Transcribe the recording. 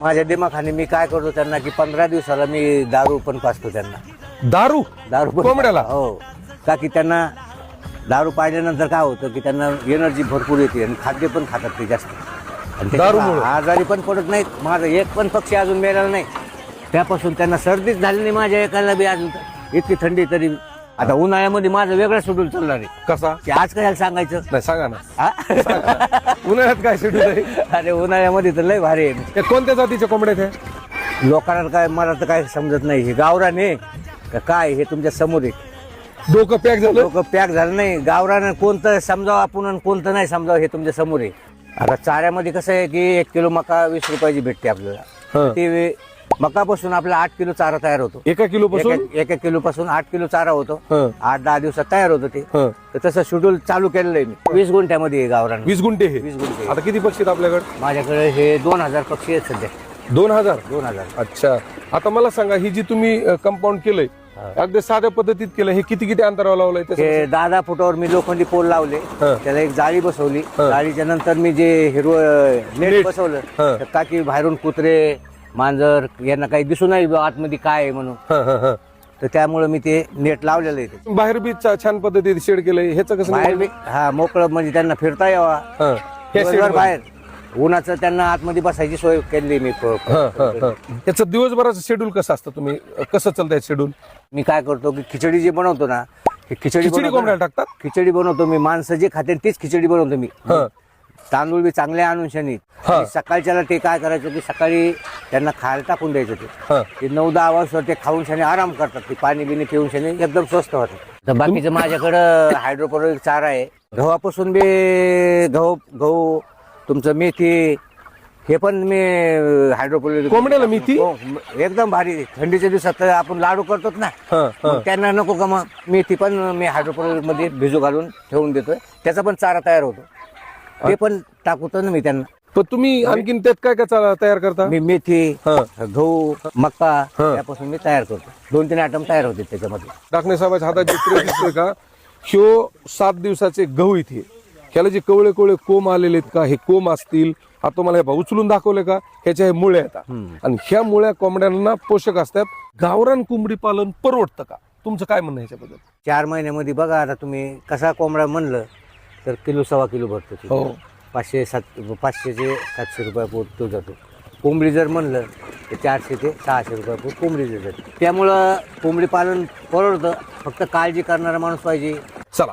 माझ्या दिमाखाने मी काय करतो त्यांना की 15 दिवसाला मी दारू पण पाजतो त्यांना. दारू दारू पण कोंबड्याला? हो, का की त्यांना दारू पाजल्यानंतर काय होतं की त्यांना एनर्जी भरपूर येते आणि खाद्य पण खातात ते जास्त आणि दारूमुळे? आजारी पण पडत नाहीत. माझा एक पण पक्षी अजून मेलेला नाही. त्यापासून त्यांना सर्दीच झाली नाही माझ्या एकाला बी अजून. इतकी थंडी तरी. आता उन्हाळ्यामध्ये माझं वेगळं शेड्यूल चालणार आहे कसा? की आज कशाला सांगायचं. नाही सांगा ना. हा? उन्हाळ्यात काय शेड्यूल आहे? अरे उन्हाळ्यामध्ये तर लय भारी आहे. हे कोणत्या जातीच्या कोंबड्या आहेत? लोकांना काय मला तर काय समजत नाही. हे गावरान आहे का काय हे तुमच्या समोर आहे. डोकं पॅक झालं. लोक पॅक झालं नाही. गावरान कोणतं समजावं आपण आणि कोणतं नाही समजावं हे तुमच्या समोर आहे. आता चाऱ्यामध्ये कसं आहे की 1 किलो मका 20 रुपयाची भेटते आपल्याला. हं. ते मकापासून आपला 8 किलो चारा तयार होतो. 1 किलो पासून? एक किलो पासून 8 किलो चारा होतो. हं. 8-10 दिवसात तयार होतं ते. हं. तर तसं शेड्यूल चालू केलेलं आहे मी. 20 गुंठ्यामध्ये आहे गावरान. 20 गुंठे हे? 20 गुंठे. आता किती पक्षी आहेत आपल्याकडे? माझ्याकडे हे 2000 पक्षी आहेत सध्या. 2000? 2000. अच्छा. आता मला सांगा, ही जी तुम्ही कंपाऊंड केलंय अगदी साध्या पद्धतीत केलं, हे किती किती अंतरावर लावलंय त्याचं? हे 10 फुटावर मी लोखंडी पोल लावले. हं. त्याला एक जाळी बसवली. हं. जाळीच्या नंतर मी जे हिरवं नेट नेट. बसवलं हं. तर ताकी बाहेरून कुत्रे मांजर यांना काही दिसू नाही बुवा आतमध्ये काय आहे म्हणून. हं, हं, हं. तर त्यामुळे मी ते नेट लावलेलं आहे ते. बाहेर बी छान पद्धतीत शेड केलंय, ह्याचं कसं? बाहेर बी हा मोकळं म्हणजे त्यांना फिरता यावा. हं. ह्या दिवसभर शेड बाहेर उन्हाचं त्यांना आतमध्ये बसायची सोय केली मी. त्याचं दिवसभराचं शेड्यूल कसं असतं? तुम्ही कसं चालतंय शेड्यूल? मी काय करतो की खिचडी जे बनवतो ना हे खिचडी खिचडी बनवतो कोंबड्याला ना, टाकतात? खिचडी बनवतो मी. माणसं जे खाते तीच खिचडी बनवतो मी. हं. तांदूळ बी चांगले आणून शनीत. हा. आणि सकाळच्याला ते काय करायचं की सकाळी त्यांना खायला टाकून द्यायचं ते. हं. ते 9-10 वाजता ते खाऊन शनी आराम करतात. ते पाणी बिणी पिऊन शनी एकदम स्वस्त होतं. तर बाकीचं माझ्याकडं हायड्रोपोनिक चारा आहे. गव्हापासून बी गहू तुमचं मेथी हे पण मी हायड्रोपोनिक. कोंबड्याला मेथी? हो, एकदम भारी. थंडीच्या दिवसात तर आपण लाडू करतोच ना. हं, हं. मग त्यांना नको का मग मेथी पण मी हायड्रोपोनिक मध्ये भिजू घालून ठेवून देतोय. त्याचा पण चारा तयार होतो. ते पण टाकतो ना मी त्यांना. पण तुम्ही आणखीन त्यात काय काय तयार करता? मी मेथी हं. गहू मक्का हं. त्यापासून मी तयार करतो. 2-3 आयटम तयार होते त्याच्यामध्ये. डाकणे साहेबांच्या हातात जे ट्रे दिसतोय का, ह्यो 7 दिवसाचे गहू इथे. ह्याला जे कवळे कवळे कोंब आलेले आहेत का, हे कोंब असतील. आता तुम्हाला हे उचलून दाखवले का, ह्याच्या हे मुळ्या येतात आणि ह्या मुळ्या कोंबड्यांना पोषक असतात. गावरान कोंबडी पालन परवडतं का? तुमचं काय म्हणणं ह्याच्याबद्दल? 4 महिन्यामध्ये बघा आता तुम्ही कसा कोंबडा म्हणलं तर किलो 1.25 किलो भरतो ते. हो. 500 ते 700 रुपये पोट तो जातो. कोंबडी जर म्हणलं तर 400 ते 600 रुपये पोट कोंबडी जाते. त्यामुळं कोंबडी पालन परवडतं. फक्त काळजी करणारा माणूस पाहिजे. चला